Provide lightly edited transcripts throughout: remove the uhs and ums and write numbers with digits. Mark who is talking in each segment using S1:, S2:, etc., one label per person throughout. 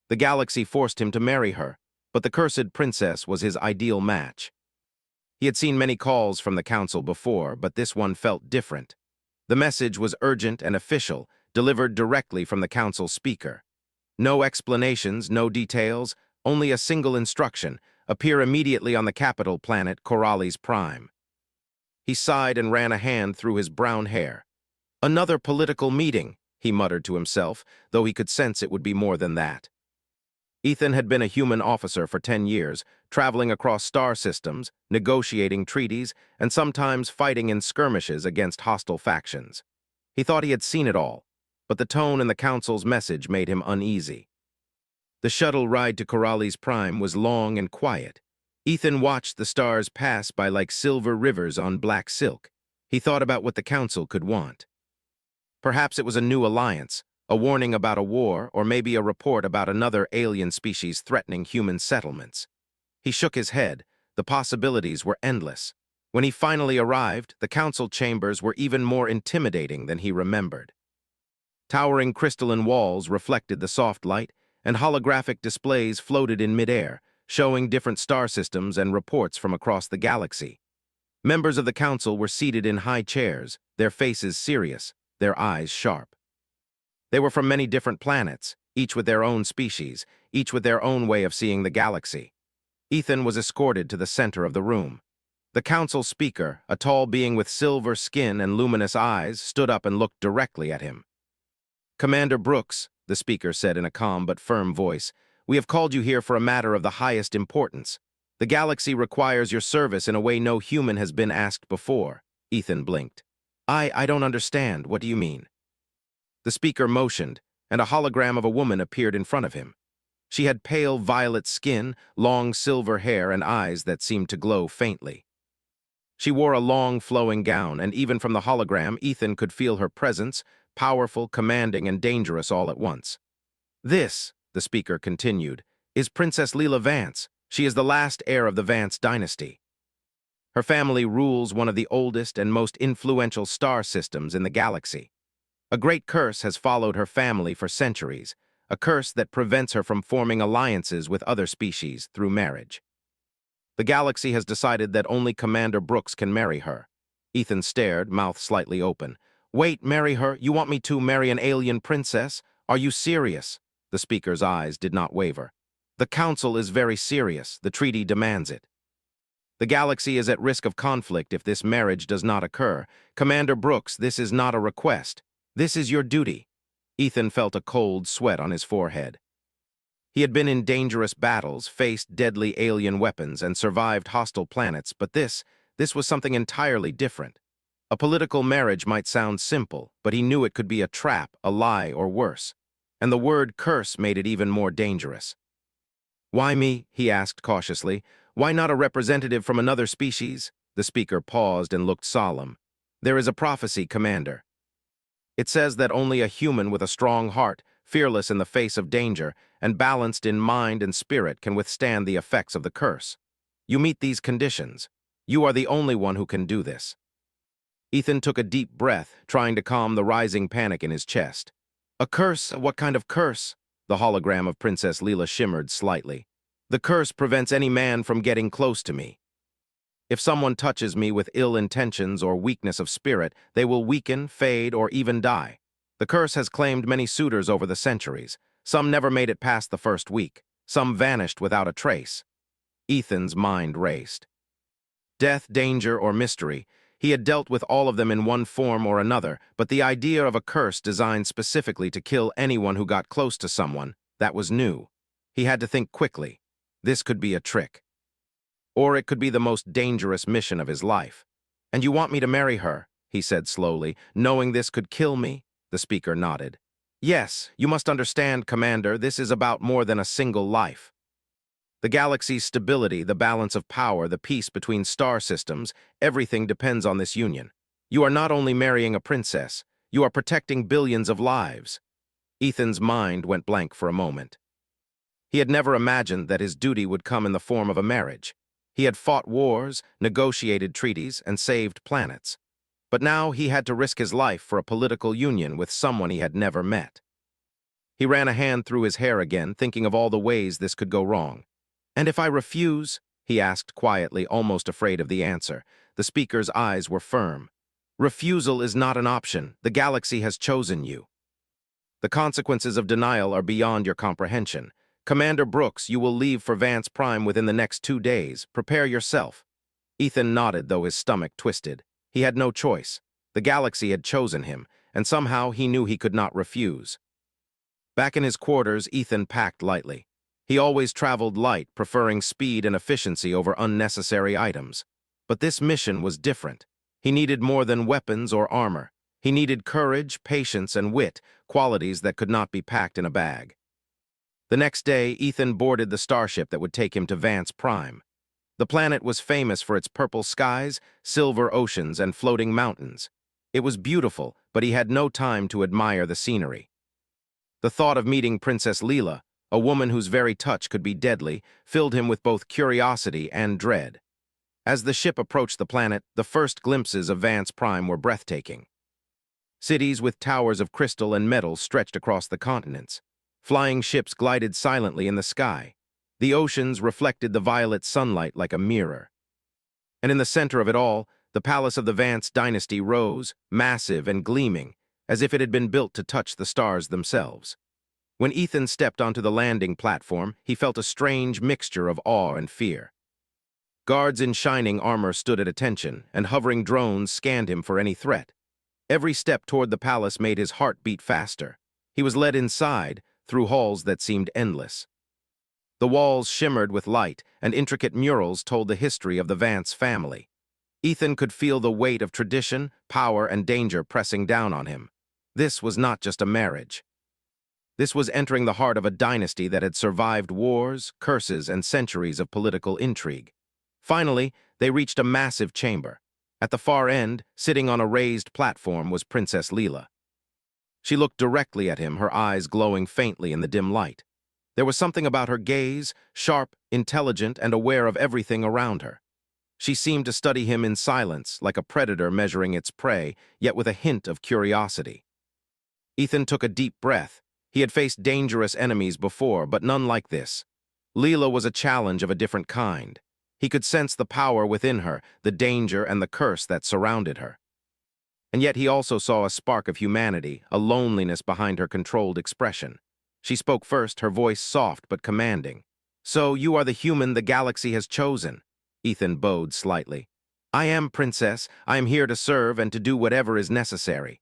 S1: The galaxy forced him to marry her, but the cursed princess was his ideal match. He had seen many calls from the council before, but this one felt different. The message was urgent and official, delivered directly from the council speaker. No explanations, no details, only a single instruction: appear immediately on the capital planet Corelli's Prime. He sighed and ran a hand through his brown hair. Another political meeting, he muttered to himself, though he could sense it would be more than that. Ethan had been a human officer for 10 years, traveling across star systems, negotiating treaties, and sometimes fighting in skirmishes against hostile factions. He thought he had seen it all, but the tone in the council's message made him uneasy. The shuttle ride to Corelli's Prime was long and quiet. Ethan watched the stars pass by like silver rivers on black silk. He thought about what the council could want. Perhaps it was a new alliance, a warning about a war, or maybe a report about another alien species threatening human settlements. He shook his head. The possibilities were endless. When he finally arrived, the council chambers were even more intimidating than he remembered. Towering crystalline walls reflected the soft light, and holographic displays floated in midair, showing different star systems and reports from across the galaxy. Members of the council were seated in high chairs, their faces serious, their eyes sharp. They were from many different planets, each with their own species, each with their own way of seeing the galaxy. Ethan was escorted to the center of the room. The council speaker, a tall being with silver skin and luminous eyes, stood up and looked directly at him. "Commander Brooks," the speaker said in a calm but firm voice, "we have called you here for a matter of the highest importance. The galaxy requires your service in a way no human has been asked before." Ethan blinked. I don't understand. What do you mean?" The speaker motioned, and a hologram of a woman appeared in front of him. She had pale violet skin, long silver hair, and eyes that seemed to glow faintly. She wore a long, flowing gown, and even from the hologram, Ethan could feel her presence, powerful, commanding, and dangerous all at once. "This," the speaker continued, "is Princess Leela Vance. She is the last heir of the Vance dynasty. Her family rules one of the oldest and most influential star systems in the galaxy. A great curse has followed her family for centuries, a curse that prevents her from forming alliances with other species through marriage. The galaxy has decided that only Commander Brooks can marry her." Ethan stared, mouth slightly open. "Wait, marry her? You want me to marry an alien princess? Are you serious?" The speaker's eyes did not waver. "The council is very serious. The treaty demands it. The galaxy is at risk of conflict if this marriage does not occur. Commander Brooks, this is not a request. This is your duty." Ethan felt a cold sweat on his forehead. He had been in dangerous battles, faced deadly alien weapons, and survived hostile planets, but this was something entirely different. A political marriage might sound simple, but he knew it could be a trap, a lie, or worse. And the word curse made it even more dangerous. "Why me?" he asked cautiously. "Why not a representative from another species?" The speaker paused and looked solemn. "There is a prophecy, Commander. It says that only a human with a strong heart, fearless in the face of danger, and balanced in mind and spirit can withstand the effects of the curse. You meet these conditions. You are the only one who can do this." Ethan took a deep breath, trying to calm the rising panic in his chest. "A curse? What kind of curse?" The hologram of Princess Leela shimmered slightly. "The curse prevents any man from getting close to me. If someone touches me with ill intentions or weakness of spirit, they will weaken, fade, or even die. The curse has claimed many suitors over the centuries. Some never made it past the first week. Some vanished without a trace." Ethan's mind raced. Death, danger, or mystery, he had dealt with all of them in one form or another, but the idea of a curse designed specifically to kill anyone who got close to someone, that was new. He had to think quickly. This could be a trick. Or it could be the most dangerous mission of his life. "And you want me to marry her?" he said slowly. "Knowing this could kill me?" The speaker nodded. "Yes, you must understand, Commander, this is about more than a single life. The galaxy's stability, the balance of power, the peace between star systems, everything depends on this union. You are not only marrying a princess, you are protecting billions of lives." Ethan's mind went blank for a moment. He had never imagined that his duty would come in the form of a marriage. He had fought wars, negotiated treaties, and saved planets. But now he had to risk his life for a political union with someone he had never met. He ran a hand through his hair again, thinking of all the ways this could go wrong. "And if I refuse?" he asked quietly, almost afraid of the answer. The speaker's eyes were firm. "Refusal is not an option. The galaxy has chosen you. The consequences of denial are beyond your comprehension. Commander Brooks, you will leave for Vance Prime within the next 2 days. Prepare yourself." Ethan nodded, though his stomach twisted. He had no choice. The galaxy had chosen him, and somehow he knew he could not refuse. Back in his quarters, Ethan packed lightly. He always traveled light, preferring speed and efficiency over unnecessary items. But this mission was different. He needed more than weapons or armor. He needed courage, patience, and wit, qualities that could not be packed in a bag. The next day, Ethan boarded the starship that would take him to Vance Prime. The planet was famous for its purple skies, silver oceans, and floating mountains. It was beautiful, but he had no time to admire the scenery. The thought of meeting Princess Leela, a woman whose very touch could be deadly, filled him with both curiosity and dread. As the ship approached the planet, the first glimpses of Vance Prime were breathtaking. Cities with towers of crystal and metal stretched across the continents. Flying ships glided silently in the sky. The oceans reflected the violet sunlight like a mirror. And in the center of it all, the palace of the Vance dynasty rose, massive and gleaming, as if it had been built to touch the stars themselves. When Ethan stepped onto the landing platform, he felt a strange mixture of awe and fear. Guards in shining armor stood at attention, and hovering drones scanned him for any threat. Every step toward the palace made his heart beat faster. He was led inside, through halls that seemed endless. The walls shimmered with light, and intricate murals told the history of the Vance family. Ethan could feel the weight of tradition, power, and danger pressing down on him. This was not just a marriage. This was entering the heart of a dynasty that had survived wars, curses, and centuries of political intrigue. Finally, they reached a massive chamber. At the far end, sitting on a raised platform, was Princess Leela. She looked directly at him, her eyes glowing faintly in the dim light. There was something about her gaze, sharp, intelligent, and aware of everything around her. She seemed to study him in silence, like a predator measuring its prey, yet with a hint of curiosity. Ethan took a deep breath. He had faced dangerous enemies before, but none like this. Leela was a challenge of a different kind. He could sense the power within her, the danger and the curse that surrounded her. And yet he also saw a spark of humanity, a loneliness behind her controlled expression. She spoke first, her voice soft but commanding. "So you are the human the galaxy has chosen." Ethan bowed slightly. "I am, Princess. I am here to serve and to do whatever is necessary."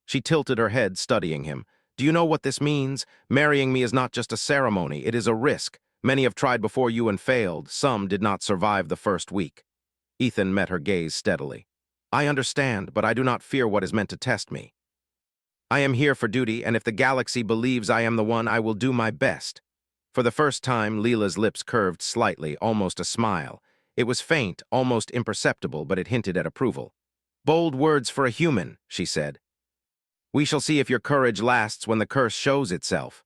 S1: She tilted her head, studying him. "Do you know what this means? Marrying me is not just a ceremony, it is a risk. Many have tried before you and failed. Some did not survive the first week." Ethan met her gaze steadily. "I understand, but I do not fear what is meant to test me. I am here for duty, and if the galaxy believes I am the one, I will do my best." For the first time, Leela's lips curved slightly, almost a smile. It was faint, almost imperceptible, but it hinted at approval. "Bold words for a human," she said. "We shall see if your courage lasts when the curse shows itself."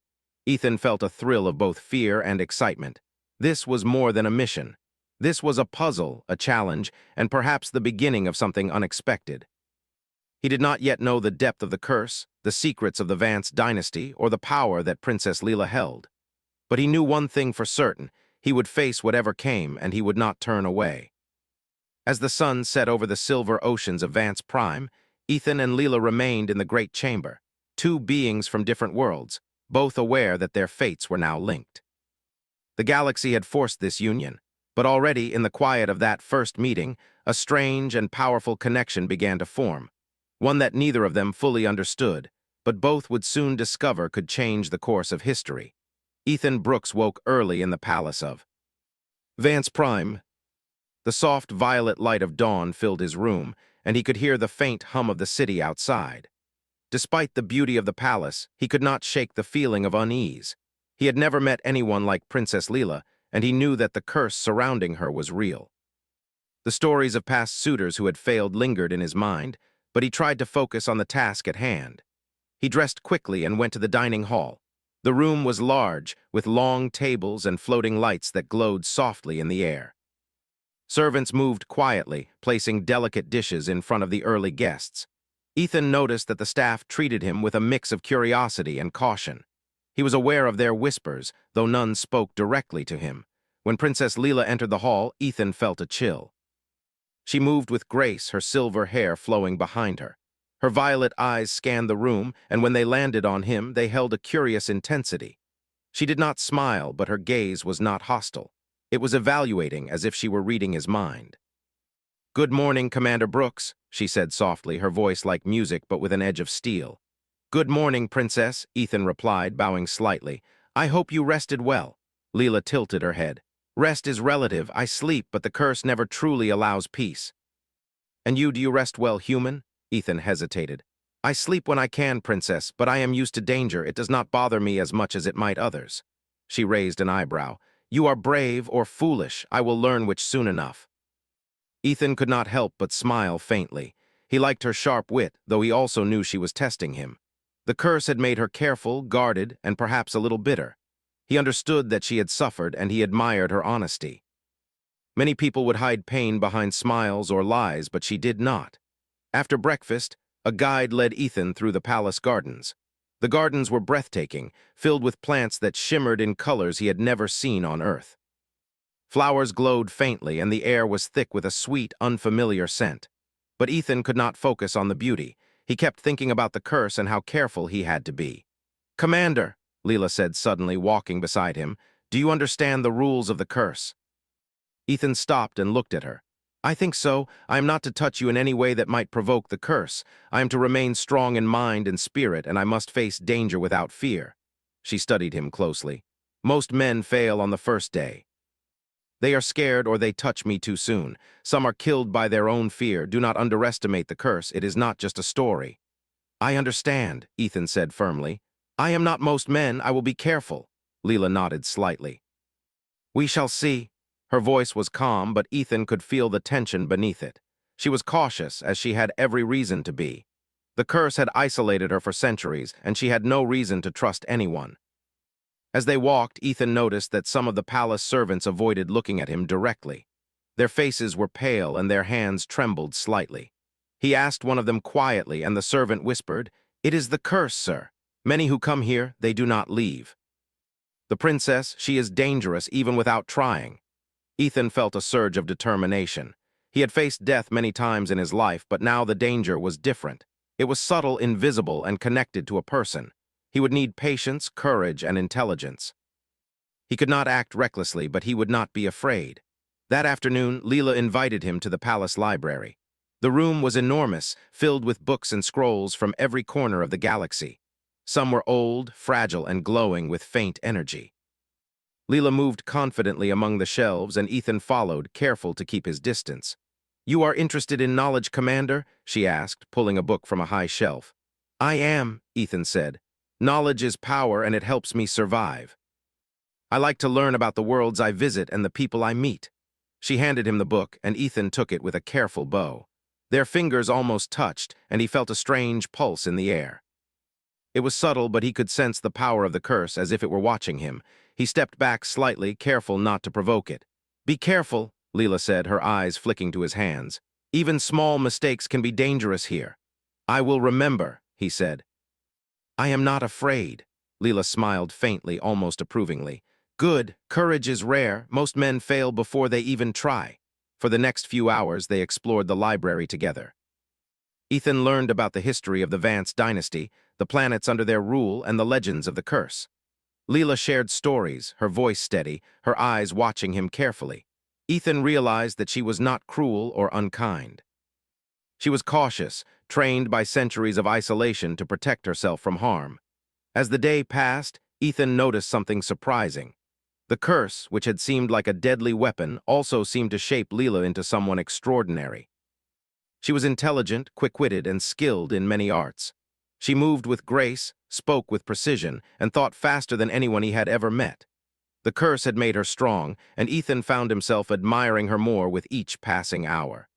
S1: Ethan felt a thrill of both fear and excitement. This was more than a mission. This was a puzzle, a challenge, and perhaps the beginning of something unexpected. He did not yet know the depth of the curse, the secrets of the Vance dynasty, or the power that Princess Leela held. But he knew one thing for certain: he would face whatever came, and he would not turn away. As the sun set over the silver oceans of Vance Prime, Ethan and Leela remained in the great chamber, two beings from different worlds, both aware that their fates were now linked. The galaxy had forced this union, but already in the quiet of that first meeting, a strange and powerful connection began to form, one that neither of them fully understood, but both would soon discover could change the course of history. Ethan Brooks woke early in the palace of Vance Prime. The soft violet light of dawn filled his room, and he could hear the faint hum of the city outside. Despite the beauty of the palace, he could not shake the feeling of unease. He had never met anyone like Princess Leela, and he knew that the curse surrounding her was real. The stories of past suitors who had failed lingered in his mind, but he tried to focus on the task at hand. He dressed quickly and went to the dining hall. The room was large, with long tables and floating lights that glowed softly in the air. Servants moved quietly, placing delicate dishes in front of the early guests. Ethan noticed that the staff treated him with a mix of curiosity and caution. He was aware of their whispers, though none spoke directly to him. When Princess Leela entered the hall, Ethan felt a chill. She moved with grace, her silver hair flowing behind her. Her violet eyes scanned the room, and when they landed on him, they held a curious intensity. She did not smile, but her gaze was not hostile. It was evaluating, as if she were reading his mind. "Good morning, Commander Brooks," she said softly, her voice like music but with an edge of steel. "Good morning, Princess," Ethan replied, bowing slightly. "I hope you rested well." Leela tilted her head. "Rest is relative. I sleep, but the curse never truly allows peace." "And you, do you rest well, human?" Ethan hesitated. "I sleep when I can, Princess, but I am used to danger. It does not bother me as much as it might others." She raised an eyebrow. "You are brave or foolish. I will learn which soon enough." Ethan could not help but smile faintly. He liked her sharp wit, though he also knew she was testing him. The curse had made her careful, guarded, and perhaps a little bitter. He understood that she had suffered, and he admired her honesty. Many people would hide pain behind smiles or lies, but she did not. After breakfast, a guide led Ethan through the palace gardens. The gardens were breathtaking, filled with plants that shimmered in colors he had never seen on Earth. Flowers glowed faintly, and the air was thick with a sweet, unfamiliar scent. But Ethan could not focus on the beauty. He kept thinking about the curse and how careful he had to be. "Commander," Leela said suddenly, walking beside him, "do you understand the rules of the curse?" Ethan stopped and looked at her. "I think so. I am not to touch you in any way that might provoke the curse. I am to remain strong in mind and spirit, and I must face danger without fear." She studied him closely. "Most men fail on the first day. They are scared or they touch me too soon. Some are killed by their own fear. Do not underestimate the curse. It is not just a story." "I understand," Ethan said firmly. "I am not most men. I will be careful." Leela nodded slightly. "We shall see." Her voice was calm, but Ethan could feel the tension beneath it. She was cautious, as she had every reason to be. The curse had isolated her for centuries, and she had no reason to trust anyone. As they walked, Ethan noticed that some of the palace servants avoided looking at him directly. Their faces were pale and their hands trembled slightly. He asked one of them quietly, and the servant whispered, "It is the curse, sir. Many who come here, they do not leave." "The princess, she is dangerous even without trying." Ethan felt a surge of determination. He had faced death many times in his life, but now the danger was different. It was subtle, invisible, and connected to a person. He would need patience, courage, and intelligence. He could not act recklessly, but he would not be afraid. That afternoon, Leela invited him to the palace library. The room was enormous, filled with books and scrolls from every corner of the galaxy. Some were old, fragile, and glowing with faint energy. Leela moved confidently among the shelves, and Ethan followed, careful to keep his distance. "You are interested in knowledge, Commander?" she asked, pulling a book from a high shelf. "I am," Ethan said. "Knowledge is power, and it helps me survive. I like to learn about the worlds I visit and the people I meet." She handed him the book, and Ethan took it with a careful bow. Their fingers almost touched, and he felt a strange pulse in the air. It was subtle, but he could sense the power of the curse as if it were watching him. He stepped back slightly, careful not to provoke it. "Be careful," Leela said, her eyes flicking to his hands. "Even small mistakes can be dangerous here." "I will remember," he said. "I am not afraid." Leela smiled faintly, almost approvingly. "Good. Courage is rare. Most men fail before they even try." For the next few hours, they explored the library together. Ethan learned about the history of the Vance dynasty, the planets under their rule, and the legends of the curse. Leela shared stories, her voice steady, her eyes watching him carefully. Ethan realized that she was not cruel or unkind. She was cautious, trained by centuries of isolation to protect herself from harm. As the day passed, Ethan noticed something surprising. The curse, which had seemed like a deadly weapon, also seemed to shape Leela into someone extraordinary. She was intelligent, quick-witted, and skilled in many arts. She moved with grace, spoke with precision, and thought faster than anyone he had ever met. The curse had made her strong, and Ethan found himself admiring her more with each passing hour.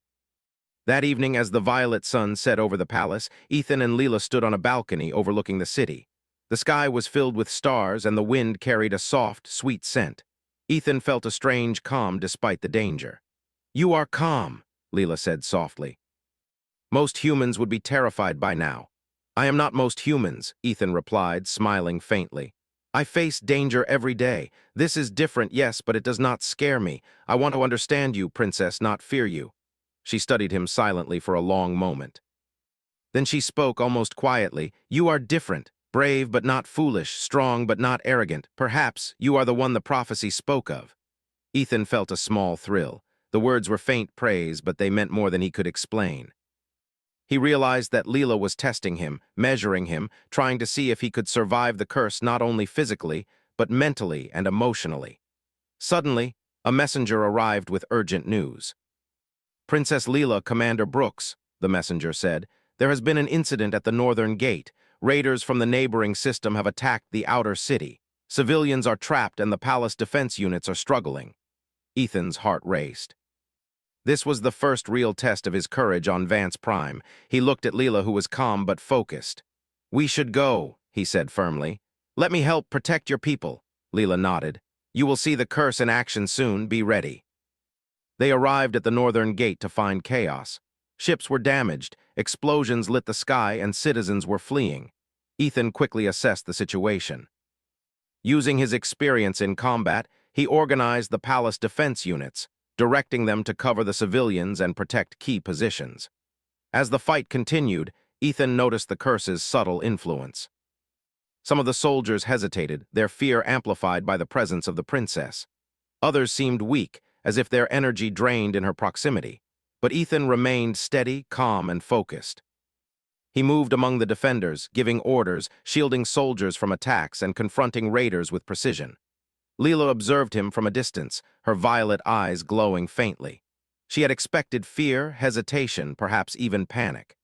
S1: That evening, as the violet sun set over the palace, Ethan and Leela stood on a balcony overlooking the city. The sky was filled with stars, and the wind carried a soft, sweet scent. Ethan felt a strange calm despite the danger. "You are calm," Leela said softly. "Most humans would be terrified by now." "I am not most humans," Ethan replied, smiling faintly. I face danger every day. This is different, yes, but it does not scare me. I want to understand you, princess, not fear you." She studied him silently for a long moment. Then she spoke almost quietly. "You are different, brave but not foolish, strong but not arrogant. Perhaps you are the one the prophecy spoke of." Ethan felt a small thrill. The words were faint praise, but they meant more than he could explain. He realized that Leela was testing him, measuring him, trying to see if he could survive the curse not only physically, but mentally and emotionally. Suddenly, a messenger arrived with urgent news. "Princess Leela, Commander Brooks," the messenger said, "there has been an incident at the northern gate. Raiders from the neighboring system have attacked the outer city. Civilians are trapped and the palace defense units are struggling." Ethan's heart raced. This was the first real test of his courage on Vance Prime. He looked at Leela, who was calm but focused. "We should go," he said firmly. "Let me help protect your people." Leela nodded. "You will see the curse in action soon. Be ready." They arrived at the northern gate to find chaos. Ships were damaged, explosions lit the sky, and citizens were fleeing. Ethan quickly assessed the situation. Using his experience in combat, he organized the palace defense units, directing them to cover the civilians and protect key positions. As the fight continued, Ethan noticed the curse's subtle influence. Some of the soldiers hesitated, their fear amplified by the presence of the princess. Others seemed weak, as if their energy drained in her proximity. But Ethan remained steady, calm, and focused. He moved among the defenders, giving orders, shielding soldiers from attacks, and confronting raiders with precision. Leela observed him from a distance, her violet eyes glowing faintly. She had expected fear, hesitation, perhaps even panic.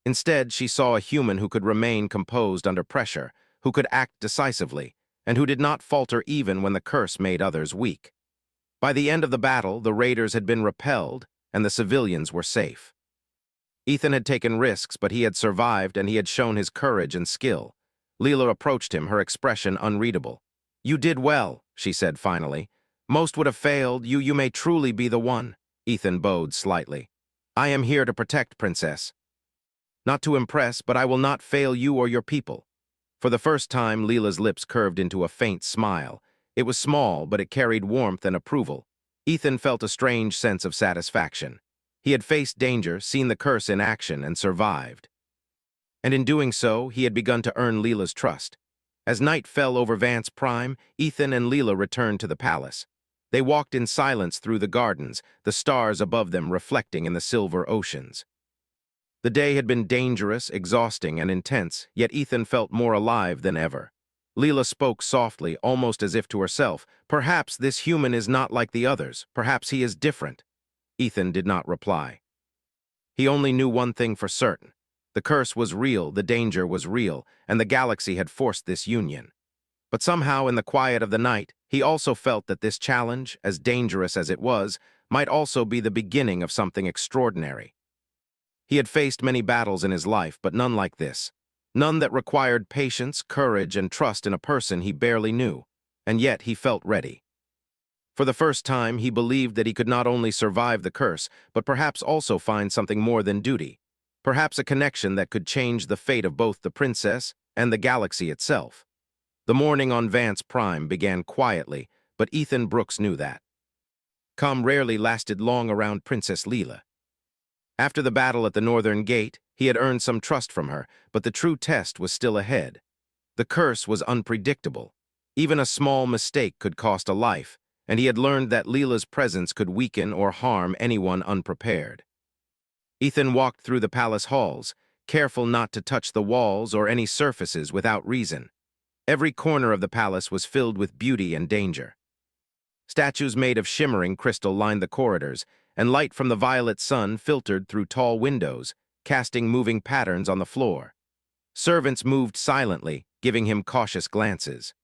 S1: Instead, she saw a human who could remain composed under pressure, who could act decisively, and who did not falter even when the curse made others weak. By the end of the battle, the raiders had been repelled, and the civilians were safe. Ethan had taken risks, but he had survived, and he had shown his courage and skill. Leela approached him, her expression unreadable. "You did well," she said finally. "Most would have failed. You may truly be the one." Ethan bowed slightly. "I am here to protect, Princess. Not to impress, but I will not fail you or your people." For the first time, Leela's lips curved into a faint smile. It was small, but it carried warmth and approval. Ethan felt a strange sense of satisfaction. He had faced danger, seen the curse in action, and survived. And in doing so, he had begun to earn Leela's trust. As night fell over Vance Prime, Ethan and Leela returned to the palace. They walked in silence through the gardens, the stars above them reflecting in the silver oceans. The day had been dangerous, exhausting, and intense, yet Ethan felt more alive than ever. Leela spoke softly, almost as if to herself. "Perhaps this human is not like the others. Perhaps he is different." Ethan did not reply. He only knew one thing for certain. The curse was real, the danger was real, and the galaxy had forced this union. But somehow, in the quiet of the night, he also felt that this challenge, as dangerous as it was, might also be the beginning of something extraordinary. He had faced many battles in his life, but none like this. None that required patience, courage, and trust in a person he barely knew. And yet he felt ready. For the first time, he believed that he could not only survive the curse, but perhaps also find something more than duty. Perhaps a connection that could change the fate of both the princess and the galaxy itself. The morning on Vance Prime began quietly, but Ethan Brooks knew that. Calm rarely lasted long around Princess Leela. After the battle at the northern gate, he had earned some trust from her, but the true test was still ahead. The curse was unpredictable. Even a small mistake could cost a life, and he had learned that Leela's presence could weaken or harm anyone unprepared. Ethan walked through the palace halls, careful not to touch the walls or any surfaces without reason. Every corner of the palace was filled with beauty and danger. Statues made of shimmering crystal lined the corridors, and light from the violet sun filtered through tall windows, casting moving patterns on the floor. Servants moved silently, giving him cautious glances.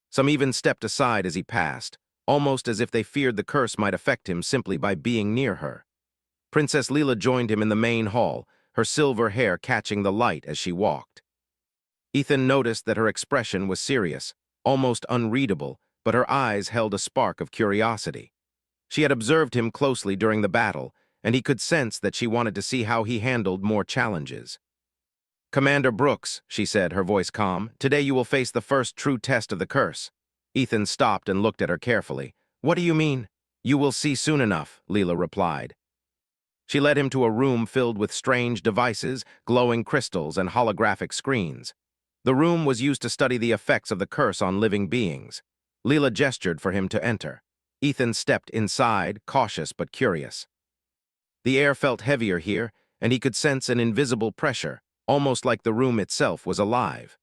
S1: Some even stepped aside as he passed, almost as if they feared the curse might affect him simply by being near her. Princess Leela joined him in the main hall, her silver hair catching the light as she walked. Ethan noticed that her expression was serious, almost unreadable, but her eyes held a spark of curiosity. She had observed him closely during the battle, and he could sense that she wanted to see how he handled more challenges. Commander Brooks, she said, her voice calm, today you will face the first true test of the curse. Ethan stopped and looked at her carefully. What do you mean? You will see soon enough, Leela replied. She led him to a room filled with strange devices, glowing crystals, and holographic screens. The room was used to study the effects of the curse on living beings. Leela gestured for him to enter. Ethan stepped inside, cautious but curious. The air felt heavier here, and he could sense an invisible pressure, almost like the room itself was alive.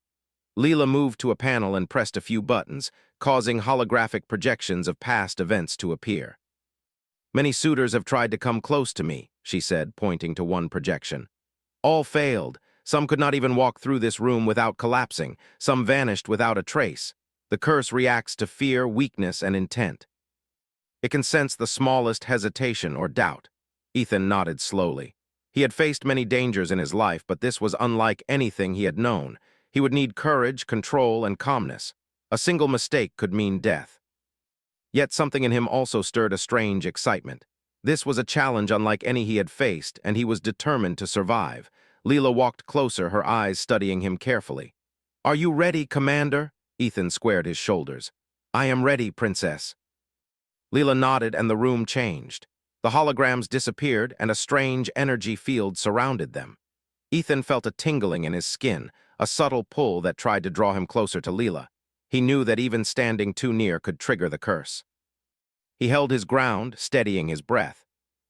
S1: Leela moved to a panel and pressed a few buttons, causing holographic projections of past events to appear. Many suitors have tried to come close to me, she said, pointing to one projection. All failed. Some could not even walk through this room without collapsing. Some vanished without a trace. The curse reacts to fear, weakness, and intent. It can sense the smallest hesitation or doubt. Ethan nodded slowly. He had faced many dangers in his life, but this was unlike anything he had known. He would need courage, control, and calmness. A single mistake could mean death. Yet something in him also stirred a strange excitement. This was a challenge unlike any he had faced, and he was determined to survive. Leela walked closer, her eyes studying him carefully. Are you ready, Commander? Ethan squared his shoulders. I am ready, Princess. Leela nodded, and the room changed. The holograms disappeared, and a strange energy field surrounded them. Ethan felt a tingling in his skin, a subtle pull that tried to draw him closer to Leela. He knew that even standing too near could trigger the curse. He held his ground, steadying his breath.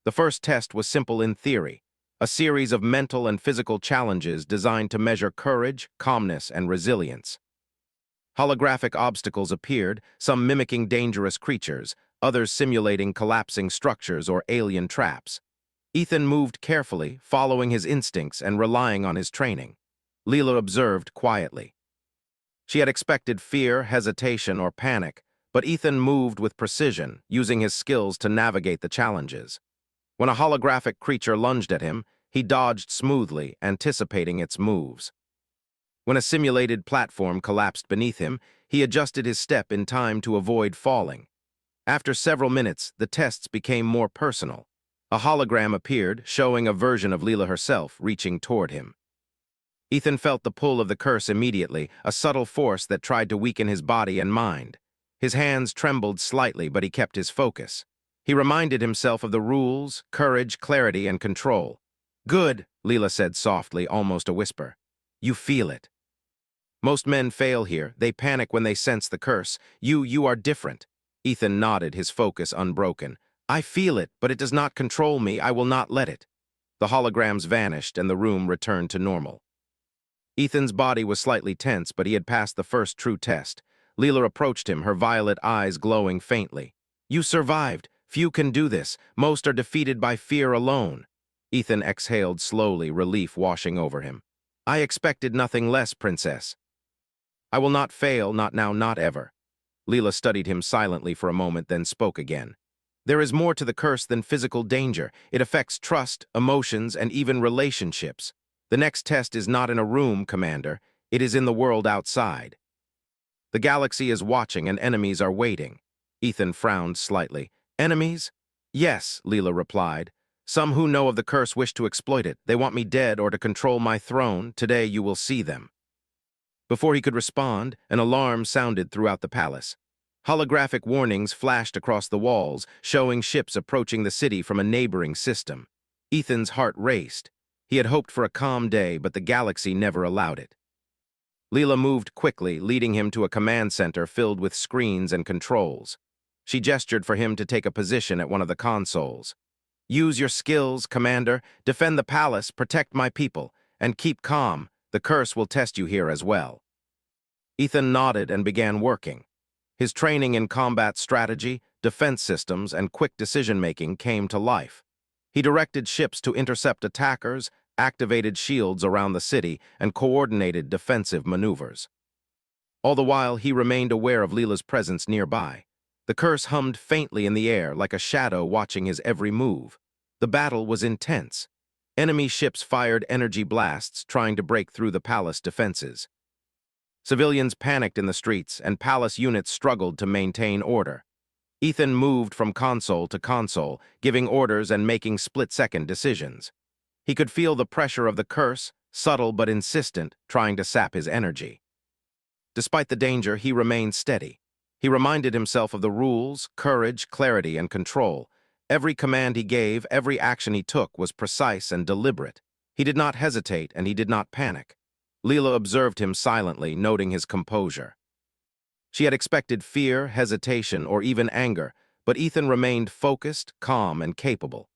S1: The first test was simple in theory, a series of mental and physical challenges designed to measure courage, calmness, and resilience. Holographic obstacles appeared, some mimicking dangerous creatures, others simulating collapsing structures or alien traps. Ethan moved carefully, following his instincts and relying on his training. Leela observed quietly. She had expected fear, hesitation, or panic, but Ethan moved with precision, using his skills to navigate the challenges. When a holographic creature lunged at him, he dodged smoothly, anticipating its moves. When a simulated platform collapsed beneath him, he adjusted his step in time to avoid falling. After several minutes, the tests became more personal. A hologram appeared, showing a version of Leela herself, reaching toward him. Ethan felt the pull of the curse immediately, a subtle force that tried to weaken his body and mind. His hands trembled slightly, but he kept his focus. He reminded himself of the rules, courage, clarity, and control. Good, Leela said softly, almost a whisper. You feel it. Most men fail here. They panic when they sense the curse. You are different. Ethan nodded, his focus unbroken. I feel it, but it does not control me. I will not let it. The holograms vanished, and the room returned to normal. Ethan's body was slightly tense, but he had passed the first true test. Leela approached him, her violet eyes glowing faintly. You survived. Few can do this. Most are defeated by fear alone. Ethan exhaled slowly, relief washing over him. I expected nothing less, Princess. I will not fail, not now, not ever. Leela studied him silently for a moment, then spoke again. There is more to the curse than physical danger. It affects trust, emotions, and even relationships. The next test is not in a room, Commander. It is in the world outside. The galaxy is watching, and enemies are waiting. Ethan frowned slightly. Enemies? Yes, Leela replied. Some who know of the curse wish to exploit it. They want me dead or to control my throne. Today you will see them. Before he could respond, an alarm sounded throughout the palace. Holographic warnings flashed across the walls, showing ships approaching the city from a neighboring system. Ethan's heart raced. He had hoped for a calm day, but the galaxy never allowed it. Leela moved quickly, leading him to a command center filled with screens and controls. She gestured for him to take a position at one of the consoles. Use your skills, Commander. Defend the palace, protect my people, and keep calm. The curse will test you here as well. Ethan nodded and began working. His training in combat strategy, defense systems, and quick decision-making came to life. He directed ships to intercept attackers, activated shields around the city, and coordinated defensive maneuvers. All the while, he remained aware of Leela's presence nearby. The curse hummed faintly in the air, like a shadow watching his every move. The battle was intense. Enemy ships fired energy blasts, trying to break through the palace defenses. Civilians panicked in the streets, and palace units struggled to maintain order. Ethan moved from console to console, giving orders and making split-second decisions. He could feel the pressure of the curse, subtle but insistent, trying to sap his energy. Despite the danger, he remained steady. He reminded himself of the rules, courage, clarity, and control. Every command he gave, every action he took was precise and deliberate. He did not hesitate and he did not panic. Leela observed him silently, noting his composure. She had expected fear, hesitation, or even anger, but Ethan remained focused, calm, and capable.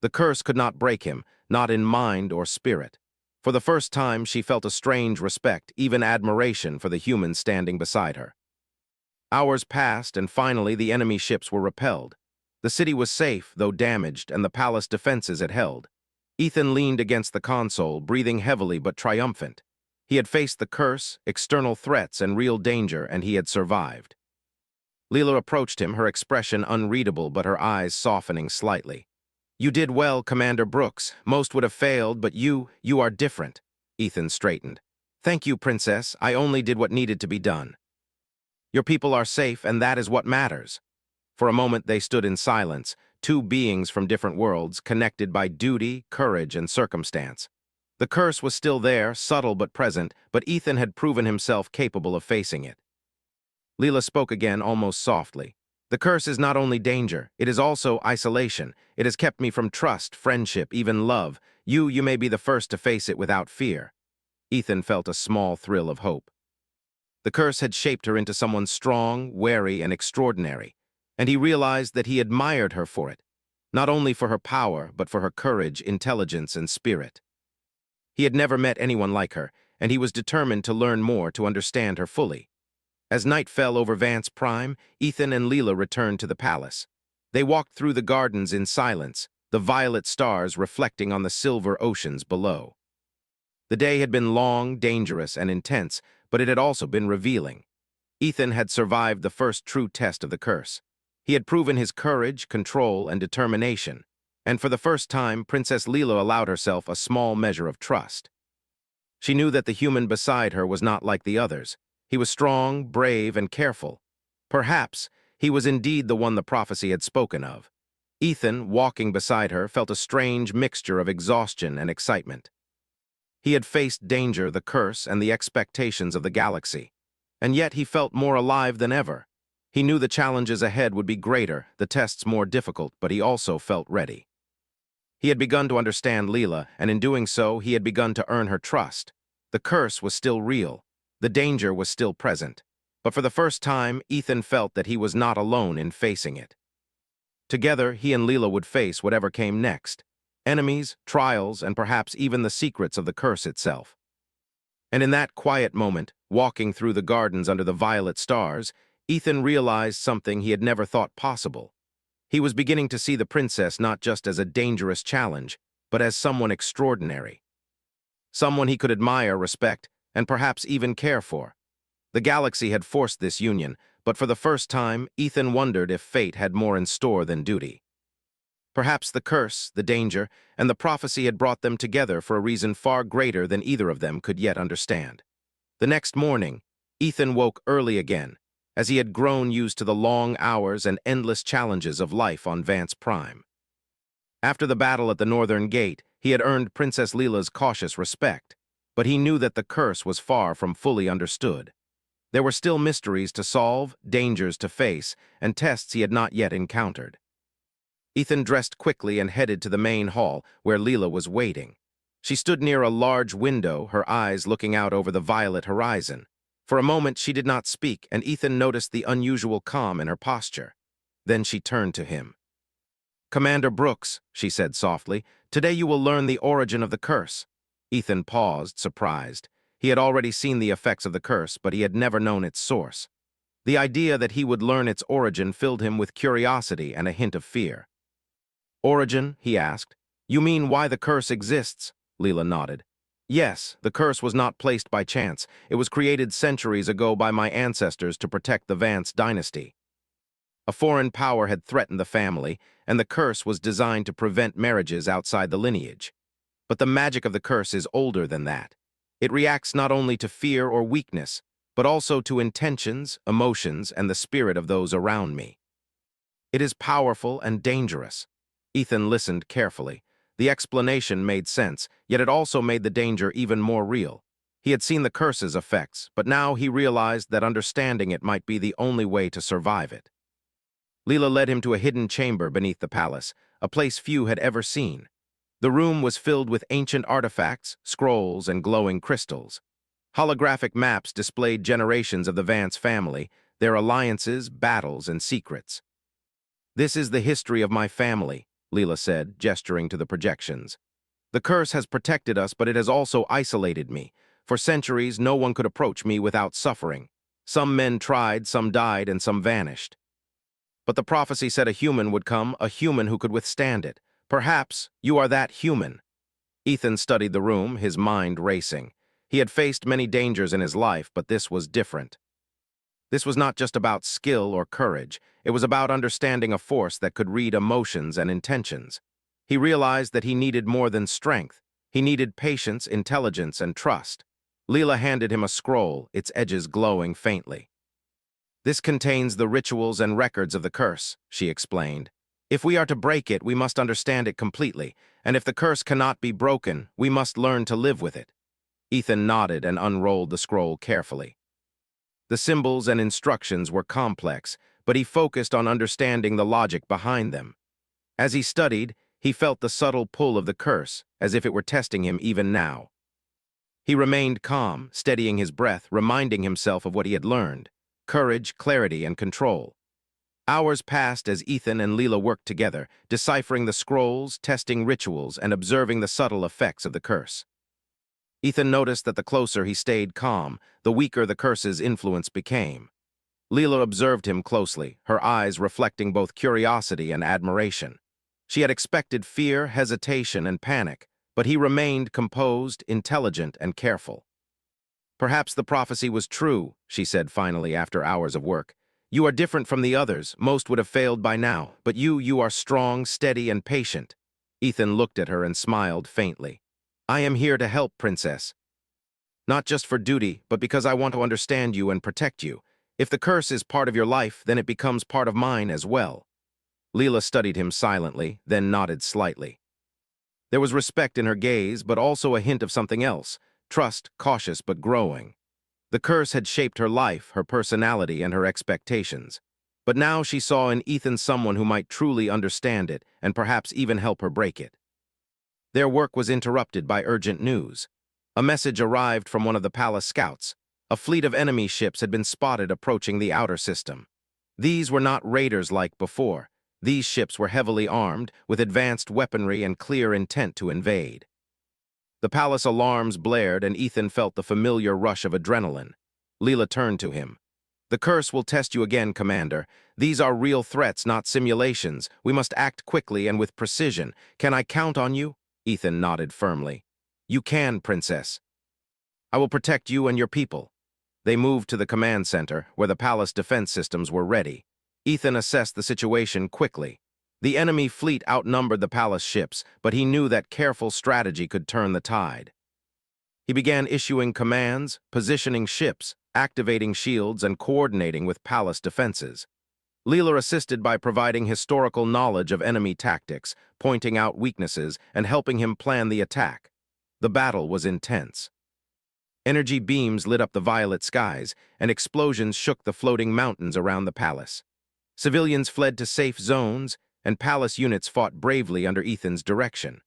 S1: The curse could not break him, not in mind or spirit. For the first time, she felt a strange respect, even admiration for the human standing beside her. Hours passed, and finally the enemy ships were repelled. The city was safe, though damaged, and the palace defenses it held. Ethan leaned against the console, breathing heavily but triumphant. He had faced the curse, external threats, and real danger, and he had survived. Leela approached him, her expression unreadable but her eyes softening slightly. "You did well, Commander Brooks. Most would have failed, but you are different." Ethan straightened. "Thank you, Princess. I only did what needed to be done. Your people are safe, and that is what matters." For a moment they stood in silence, two beings from different worlds, connected by duty, courage, and circumstance. The curse was still there, subtle but present, but Ethan had proven himself capable of facing it. Leela spoke again, almost softly. "The curse is not only danger, it is also isolation. It has kept me from trust, friendship, even love. You may be the first to face it without fear." Ethan felt a small thrill of hope. The curse had shaped her into someone strong, wary, and extraordinary, and he realized that he admired her for it, not only for her power, but for her courage, intelligence, and spirit. He had never met anyone like her, and he was determined to learn more to understand her fully. As night fell over Vance Prime, Ethan and Leela returned to the palace. They walked through the gardens in silence, the violet stars reflecting on the silver oceans below. The day had been long, dangerous, and intense, but it had also been revealing. Ethan had survived the first true test of the curse. He had proven his courage, control, and determination, and for the first time, Princess Leela allowed herself a small measure of trust. She knew that the human beside her was not like the others. He was strong, brave, and careful. Perhaps he was indeed the one the prophecy had spoken of. Ethan, walking beside her, felt a strange mixture of exhaustion and excitement. He had faced danger, the curse, and the expectations of the galaxy, and yet he felt more alive than ever. He knew the challenges ahead would be greater, the tests more difficult, but he also felt ready. He had begun to understand Leela, and in doing so, he had begun to earn her trust. The curse was still real. The danger was still present. But for the first time, Ethan felt that he was not alone in facing it. Together, he and Leela would face whatever came next. Enemies, trials, and perhaps even the secrets of the curse itself. And in that quiet moment, walking through the gardens under the violet stars, Ethan realized something he had never thought possible. He was beginning to see the princess not just as a dangerous challenge, but as someone extraordinary. Someone he could admire, respect, and perhaps even care for. The galaxy had forced this union, but for the first time, Ethan wondered if fate had more in store than duty. Perhaps the curse, the danger, and the prophecy had brought them together for a reason far greater than either of them could yet understand. The next morning, Ethan woke early again, as he had grown used to the long hours and endless challenges of life on Vance Prime. After the battle at the Northern Gate, he had earned Princess Leela's cautious respect, but he knew that the curse was far from fully understood. There were still mysteries to solve, dangers to face, and tests he had not yet encountered. Ethan dressed quickly and headed to the main hall, where Leela was waiting. She stood near a large window, her eyes looking out over the violet horizon. For a moment she did not speak, and Ethan noticed the unusual calm in her posture. Then she turned to him. "Commander Brooks," she said softly, "today you will learn the origin of the curse." Ethan paused, surprised. He had already seen the effects of the curse, but he had never known its source. The idea that he would learn its origin filled him with curiosity and a hint of fear. "Origin?" he asked. "You mean why the curse exists?" Leela nodded. "Yes, the curse was not placed by chance. It was created centuries ago by my ancestors to protect the Vance dynasty. A foreign power had threatened the family, and the curse was designed to prevent marriages outside the lineage. But the magic of the curse is older than that. It reacts not only to fear or weakness, but also to intentions, emotions, and the spirit of those around me. It is powerful and dangerous." Ethan listened carefully. The explanation made sense, yet it also made the danger even more real. He had seen the curse's effects, but now he realized that understanding it might be the only way to survive it. Leela led him to a hidden chamber beneath the palace, a place few had ever seen. The room was filled with ancient artifacts, scrolls, and glowing crystals. Holographic maps displayed generations of the Vance family, their alliances, battles, and secrets. "This is the history of my family," Leela said, gesturing to the projections. "The curse has protected us, but it has also isolated me. For centuries, no one could approach me without suffering. Some men tried, some died, and some vanished. But the prophecy said a human would come, a human who could withstand it. Perhaps you are that human." Ethan studied the room, his mind racing. He had faced many dangers in his life, but this was different. This was not just about skill or courage. It was about understanding a force that could read emotions and intentions. He realized that he needed more than strength. He needed patience, intelligence, and trust. Leela handed him a scroll, its edges glowing faintly. "This contains the rituals and records of the curse," she explained. "If we are to break it, we must understand it completely, and if the curse cannot be broken, we must learn to live with it." Ethan nodded and unrolled the scroll carefully. The symbols and instructions were complex, but he focused on understanding the logic behind them. As he studied, he felt the subtle pull of the curse, as if it were testing him even now. He remained calm, steadying his breath, reminding himself of what he had learned: courage, clarity, and control. Hours passed as Ethan and Leela worked together, deciphering the scrolls, testing rituals, and observing the subtle effects of the curse. Ethan noticed that the closer he stayed calm, the weaker the curse's influence became. Leela observed him closely, her eyes reflecting both curiosity and admiration. She had expected fear, hesitation, and panic, but he remained composed, intelligent, and careful. "Perhaps the prophecy was true," she said finally after hours of work. "You are different from the others. Most would have failed by now, but you are strong, steady, and patient." Ethan looked at her and smiled faintly. "I am here to help, Princess. Not just for duty, but because I want to understand you and protect you. If the curse is part of your life, then it becomes part of mine as well." Leela studied him silently, then nodded slightly. There was respect in her gaze, but also a hint of something else: trust, cautious but growing. The curse had shaped her life, her personality, and her expectations. But now she saw in Ethan someone who might truly understand it, and perhaps even help her break it. Their work was interrupted by urgent news. A message arrived from one of the palace scouts. A fleet of enemy ships had been spotted approaching the outer system. These were not raiders like before. These ships were heavily armed, with advanced weaponry and clear intent to invade. The palace alarms blared, and Ethan felt the familiar rush of adrenaline. Leela turned to him. "The curse will test you again, Commander. These are real threats, not simulations. We must act quickly and with precision. Can I count on you?" Ethan nodded firmly. "You can, Princess. I will protect you and your people." They moved to the command center, where the palace defense systems were ready. Ethan assessed the situation quickly. The enemy fleet outnumbered the palace ships, but he knew that careful strategy could turn the tide. He began issuing commands, positioning ships, activating shields, and coordinating with palace defenses. Leela assisted by providing historical knowledge of enemy tactics, pointing out weaknesses, and helping him plan the attack. The battle was intense. Energy beams lit up the violet skies, and explosions shook the floating mountains around the palace. Civilians fled to safe zones, and palace units fought bravely under Ethan's direction.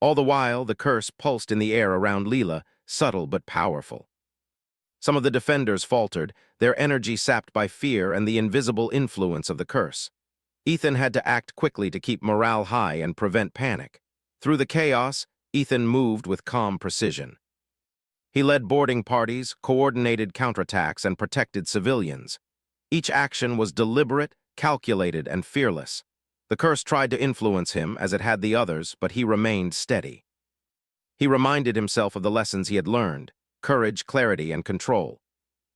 S1: All the while, the curse pulsed in the air around Leela, subtle but powerful. Some of the defenders faltered, their energy sapped by fear and the invisible influence of the curse. Ethan had to act quickly to keep morale high and prevent panic. Through the chaos, Ethan moved with calm precision. He led boarding parties, coordinated counterattacks, and protected civilians. Each action was deliberate, calculated, and fearless. The curse tried to influence him, as it had the others, but he remained steady. He reminded himself of the lessons he had learned: courage, clarity, and control.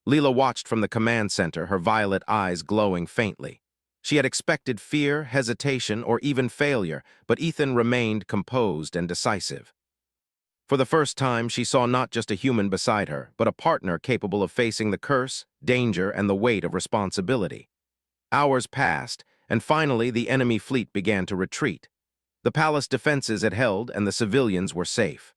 S1: Leela watched from the command center, her violet eyes glowing faintly. She had expected fear, hesitation, or even failure, but Ethan remained composed and decisive. For the first time, she saw not just a human beside her, but a partner capable of facing the curse, danger, and the weight of responsibility. Hours passed, and finally the enemy fleet began to retreat. The palace defenses had held and the civilians were safe.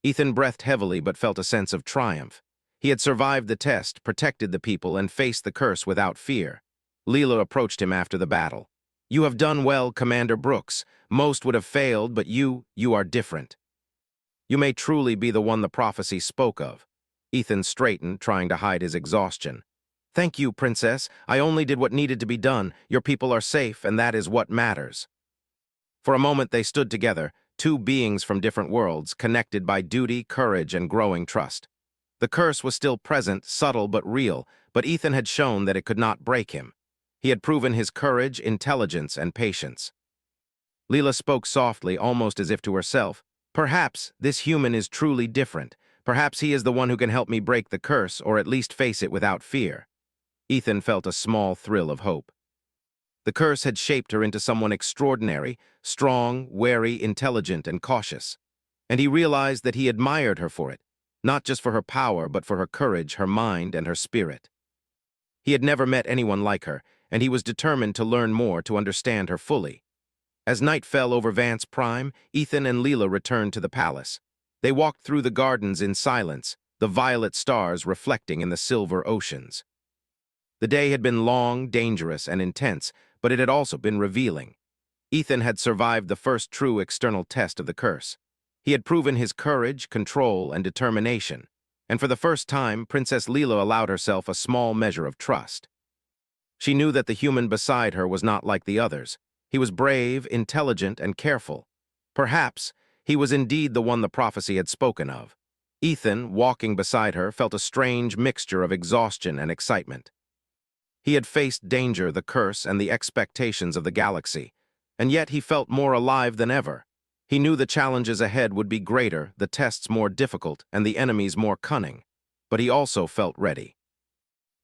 S1: Ethan breathed heavily but felt a sense of triumph. He had survived the test, protected the people, and faced the curse without fear. Leela approached him after the battle. "You have done well, Commander Brooks. Most would have failed, but you are different. You may truly be the one the prophecy spoke of." Ethan straightened, trying to hide his exhaustion. "Thank you, Princess. I only did what needed to be done. Your people are safe, and that is what matters." For a moment they stood together, two beings from different worlds, connected by duty, courage, and growing trust. The curse was still present, subtle but real, but Ethan had shown that it could not break him. He had proven his courage, intelligence, and patience. Leela spoke softly, almost as if to herself. "Perhaps this human is truly different. Perhaps he is the one who can help me break the curse, or at least face it without fear." Ethan felt a small thrill of hope. The curse had shaped her into someone extraordinary, strong, wary, intelligent, and cautious. And he realized that he admired her for it, not just for her power, but for her courage, her mind, and her spirit. He had never met anyone like her, and he was determined to learn more to understand her fully. As night fell over Vance Prime, Ethan and Leela returned to the palace. They walked through the gardens in silence, the violet stars reflecting in the silver oceans. The day had been long, dangerous, and intense, but it had also been revealing. Ethan had survived the first true external test of the curse. He had proven his courage, control, and determination, and for the first time, Princess Leela allowed herself a small measure of trust. She knew that the human beside her was not like the others. He was brave, intelligent, and careful. Perhaps he was indeed the one the prophecy had spoken of. Ethan, walking beside her, felt a strange mixture of exhaustion and excitement. He had faced danger, the curse, and the expectations of the galaxy, and yet he felt more alive than ever. He knew the challenges ahead would be greater, the tests more difficult, and the enemies more cunning, but he also felt ready.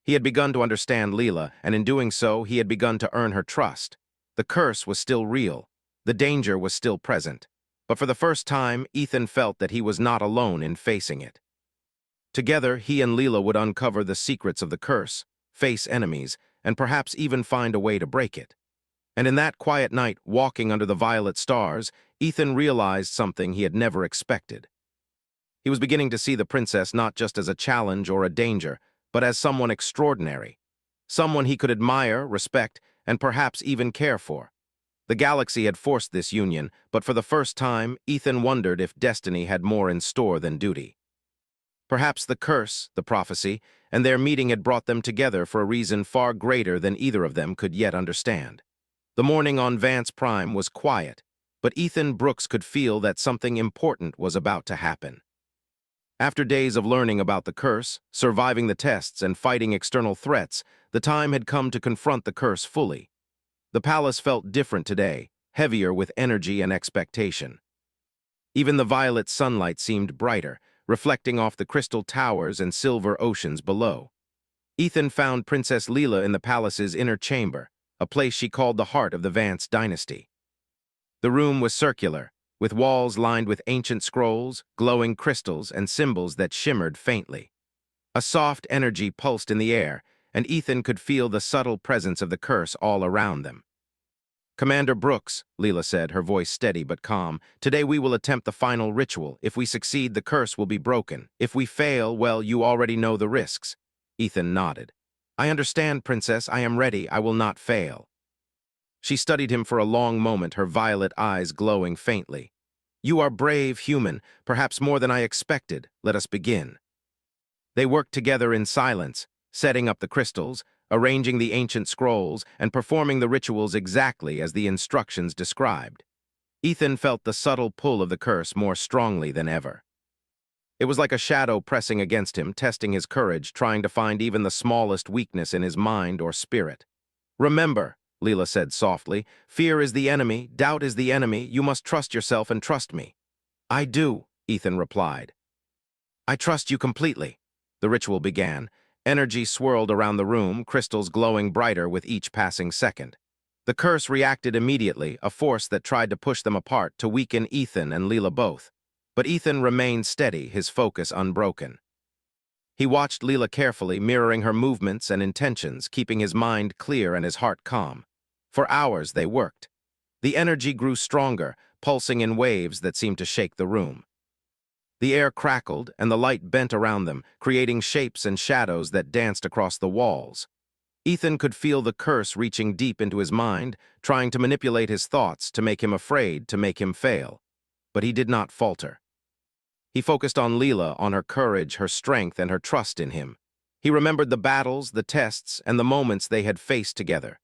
S1: He had begun to understand Leela, and in doing so, he had begun to earn her trust. The curse was still real. The danger was still present. But for the first time, Ethan felt that he was not alone in facing it. Together, he and Leela would uncover the secrets of the curse, face enemies, and perhaps even find a way to break it. And in that quiet night, walking under the violet stars, Ethan realized something he had never expected. He was beginning to see the princess not just as a challenge or a danger, but as someone extraordinary. Someone he could admire, respect, and perhaps even care for. The galaxy had forced this union, but for the first time, Ethan wondered if destiny had more in store than duty. Perhaps the curse, the prophecy, and their meeting had brought them together for a reason far greater than either of them could yet understand. The morning on Vance Prime was quiet, but Ethan Brooks could feel that something important was about to happen. After days of learning about the curse, surviving the tests, and fighting external threats, the time had come to confront the curse fully. The palace felt different today, heavier with energy and expectation. Even the violet sunlight seemed brighter, reflecting off the crystal towers and silver oceans below. Ethan found Princess Leela in the palace's inner chamber, a place she called the heart of the Vance dynasty. The room was circular, with walls lined with ancient scrolls, glowing crystals, and symbols that shimmered faintly. A soft energy pulsed in the air, and Ethan could feel the subtle presence of the curse all around them. "Commander Brooks," Leela said, her voice steady but calm, "today we will attempt the final ritual. If we succeed, the curse will be broken. If we fail, well, you already know the risks." Ethan nodded. "I understand, Princess. I am ready. I will not fail." She studied him for a long moment, her violet eyes glowing faintly. "You are brave, human, perhaps more than I expected. Let us begin." They worked together in silence, setting up the crystals, arranging the ancient scrolls, and performing the rituals exactly as the instructions described. Ethan felt the subtle pull of the curse more strongly than ever. It was like a shadow pressing against him, testing his courage, trying to find even the smallest weakness in his mind or spirit. "Remember," Leela said softly, "fear is the enemy, doubt is the enemy. You must trust yourself and trust me." "I do," Ethan replied. "I trust you completely." The ritual began. Energy swirled around the room, crystals glowing brighter with each passing second. The curse reacted immediately, a force that tried to push them apart, to weaken Ethan and Leela both. But Ethan remained steady, his focus unbroken. He watched Leela carefully, mirroring her movements and intentions, keeping his mind clear and his heart calm. For hours they worked. The energy grew stronger, pulsing in waves that seemed to shake the room. The air crackled, and the light bent around them, creating shapes and shadows that danced across the walls. Ethan could feel the curse reaching deep into his mind, trying to manipulate his thoughts, to make him afraid, to make him fail. But he did not falter. He focused on Leela, on her courage, her strength, and her trust in him. He remembered the battles, the tests, and the moments they had faced together.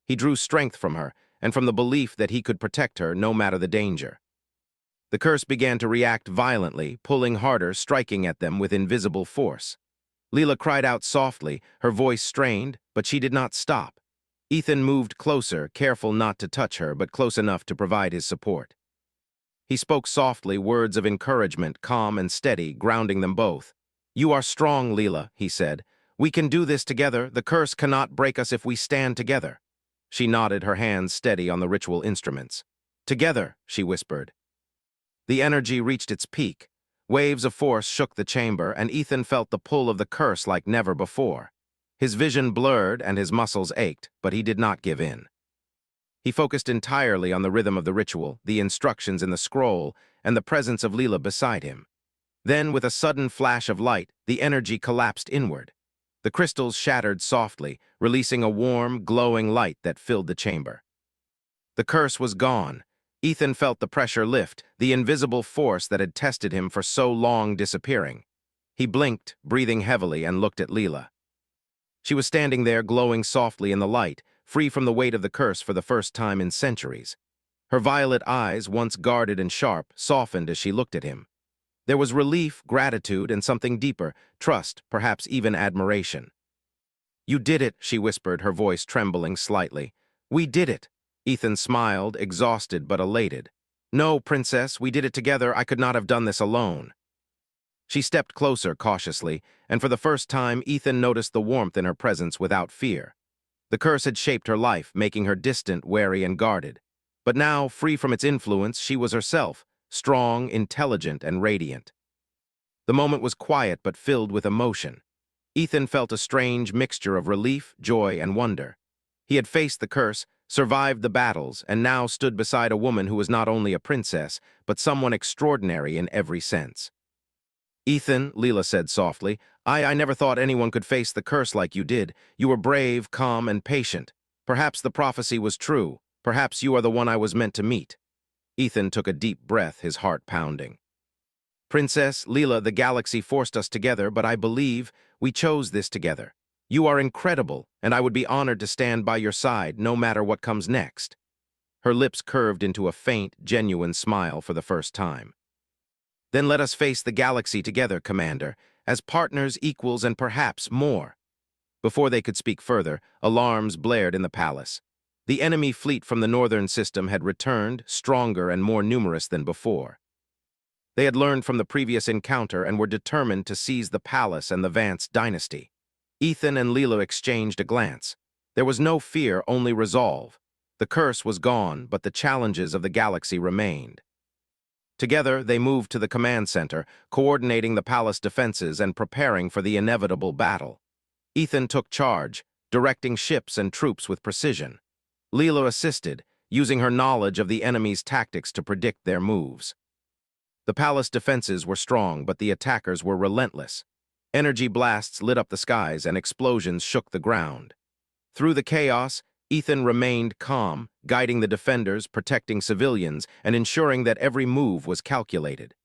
S1: He drew strength from her, and from the belief that he could protect her no matter the danger. The curse began to react violently, pulling harder, striking at them with invisible force. Leela cried out softly, her voice strained, but she did not stop. Ethan moved closer, careful not to touch her, but close enough to provide his support. He spoke softly, words of encouragement, calm and steady, grounding them both. "You are strong, Leela," he said. "We can do this together. The curse cannot break us if we stand together." She nodded, her hands steady on the ritual instruments. "Together," she whispered. The energy reached its peak. Waves of force shook the chamber, and Ethan felt the pull of the curse like never before. His vision blurred and his muscles ached, but he did not give in. He focused entirely on the rhythm of the ritual, the instructions in the scroll, and the presence of Leela beside him. Then, with a sudden flash of light, the energy collapsed inward. The crystals shattered softly, releasing a warm, glowing light that filled the chamber. The curse was gone. Ethan felt the pressure lift, the invisible force that had tested him for so long disappearing. He blinked, breathing heavily, and looked at Leela. She was standing there, glowing softly in the light, free from the weight of the curse for the first time in centuries. Her violet eyes, once guarded and sharp, softened as she looked at him. There was relief, gratitude, and something deeper, trust, perhaps even admiration. "You did it," she whispered, her voice trembling slightly. "We did it." Ethan smiled, exhausted but elated. "No, Princess, we did it together. I could not have done this alone." She stepped closer cautiously, and for the first time Ethan noticed the warmth in her presence without fear. The curse had shaped her life, making her distant, wary, and guarded. But now, free from its influence, she was herself, strong, intelligent, and radiant. The moment was quiet but filled with emotion. Ethan felt a strange mixture of relief, joy, and wonder. He had faced the curse, survived the battles, and now stood beside a woman who was not only a princess, but someone extraordinary in every sense. "Ethan," Leela said softly, I never thought anyone could face the curse like you did. You were brave, calm, and patient. Perhaps the prophecy was true. Perhaps you are the one I was meant to meet." Ethan took a deep breath, his heart pounding. "Princess, Leela, the galaxy forced us together, but I believe we chose this together. You are incredible, and I would be honored to stand by your side, no matter what comes next." Her lips curved into a faint, genuine smile for the first time. "Then let us face the galaxy together, Commander, as partners, equals, and perhaps more." Before they could speak further, alarms blared in the palace. The enemy fleet from the northern system had returned, stronger and more numerous than before. They had learned from the previous encounter and were determined to seize the palace and the Vance dynasty. Ethan and Leela exchanged a glance. There was no fear, only resolve. The curse was gone, but the challenges of the galaxy remained. Together, they moved to the command center, coordinating the palace defenses and preparing for the inevitable battle. Ethan took charge, directing ships and troops with precision. Leela assisted, using her knowledge of the enemy's tactics to predict their moves. The palace defenses were strong, but the attackers were relentless. Energy blasts lit up the skies and explosions shook the ground. Through the chaos, Ethan remained calm, guiding the defenders, protecting civilians, and ensuring that every move was calculated.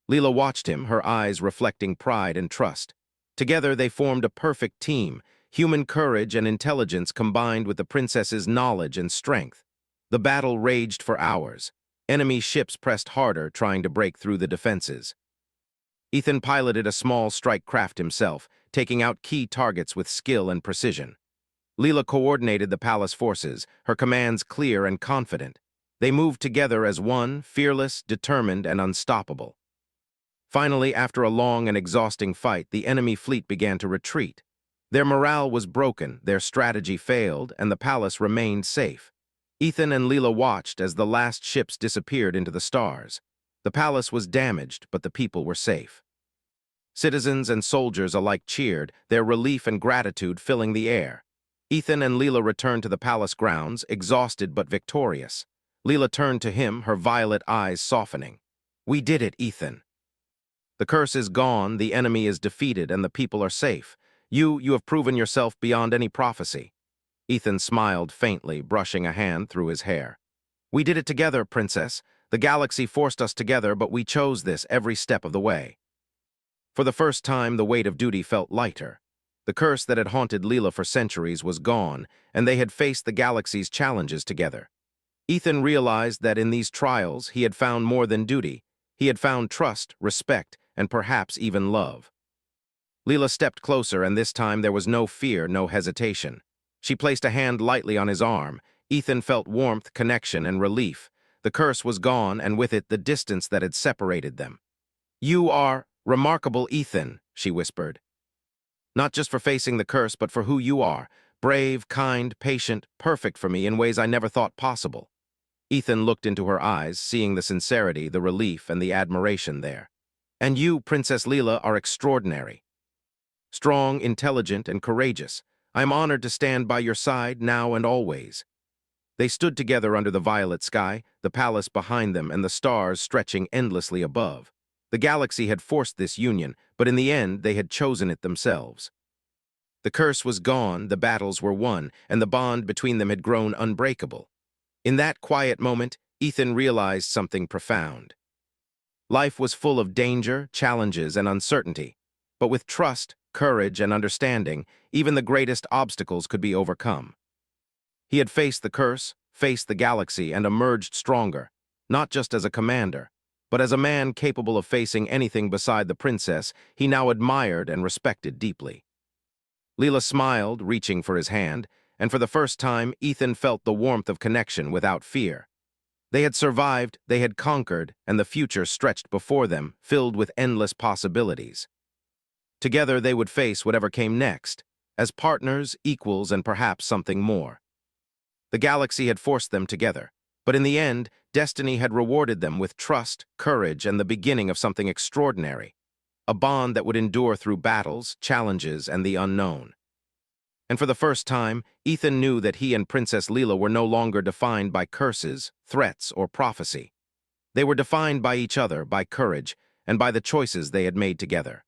S1: Leela watched him, her eyes reflecting pride and trust. Together they formed a perfect team, human courage and intelligence combined with the princess's knowledge and strength. The battle raged for hours. Enemy ships pressed harder, trying to break through the defenses. Ethan piloted a small strike craft himself, taking out key targets with skill and precision. Leela coordinated the palace forces, her commands clear and confident. They moved together as one, fearless, determined, and unstoppable. Finally, after a long and exhausting fight, the enemy fleet began to retreat. Their morale was broken, their strategy failed, and the palace remained safe. Ethan and Leela watched as the last ships disappeared into the stars. The palace was damaged, but the people were safe. Citizens and soldiers alike cheered, their relief and gratitude filling the air. Ethan and Leela returned to the palace grounds, exhausted but victorious. Leela turned to him, her violet eyes softening. "We did it, Ethan. The curse is gone, the enemy is defeated, and the people are safe. You have proven yourself beyond any prophecy." Ethan smiled faintly, brushing a hand through his hair. "We did it together, Princess. The galaxy forced us together, but we chose this every step of the way." For the first time, the weight of duty felt lighter. The curse that had haunted Leela for centuries was gone, and they had faced the galaxy's challenges together. Ethan realized that in these trials, he had found more than duty. He had found trust, respect, and perhaps even love. Leela stepped closer, and this time there was no fear, no hesitation. She placed a hand lightly on his arm. Ethan felt warmth, connection, and relief. The curse was gone, and with it the distance that had separated them. "You are remarkable, Ethan," she whispered. "Not just for facing the curse, but for who you are. Brave, kind, patient, perfect for me in ways I never thought possible." Ethan looked into her eyes, seeing the sincerity, the relief, and the admiration there. "And you, Princess Leela, are extraordinary. Strong, intelligent, and courageous. I am honored to stand by your side now and always." They stood together under the violet sky, the palace behind them and the stars stretching endlessly above. The galaxy had forced this union, but in the end they had chosen it themselves. The curse was gone, the battles were won, and the bond between them had grown unbreakable. In that quiet moment, Ethan realized something profound. Life was full of danger, challenges, and uncertainty, but with trust, courage, and understanding, even the greatest obstacles could be overcome. He had faced the curse, faced the galaxy, and emerged stronger, not just as a commander, but as a man capable of facing anything beside the princess he now admired and respected deeply. Leela smiled, reaching for his hand, and for the first time, Ethan felt the warmth of connection without fear. They had survived, they had conquered, and the future stretched before them, filled with endless possibilities. Together they would face whatever came next, as partners, equals, and perhaps something more. The galaxy had forced them together, but in the end, destiny had rewarded them with trust, courage, and the beginning of something extraordinary, a bond that would endure through battles, challenges, and the unknown. And for the first time, Ethan knew that he and Princess Leela were no longer defined by curses, threats, or prophecy. They were defined by each other, by courage, and by the choices they had made together.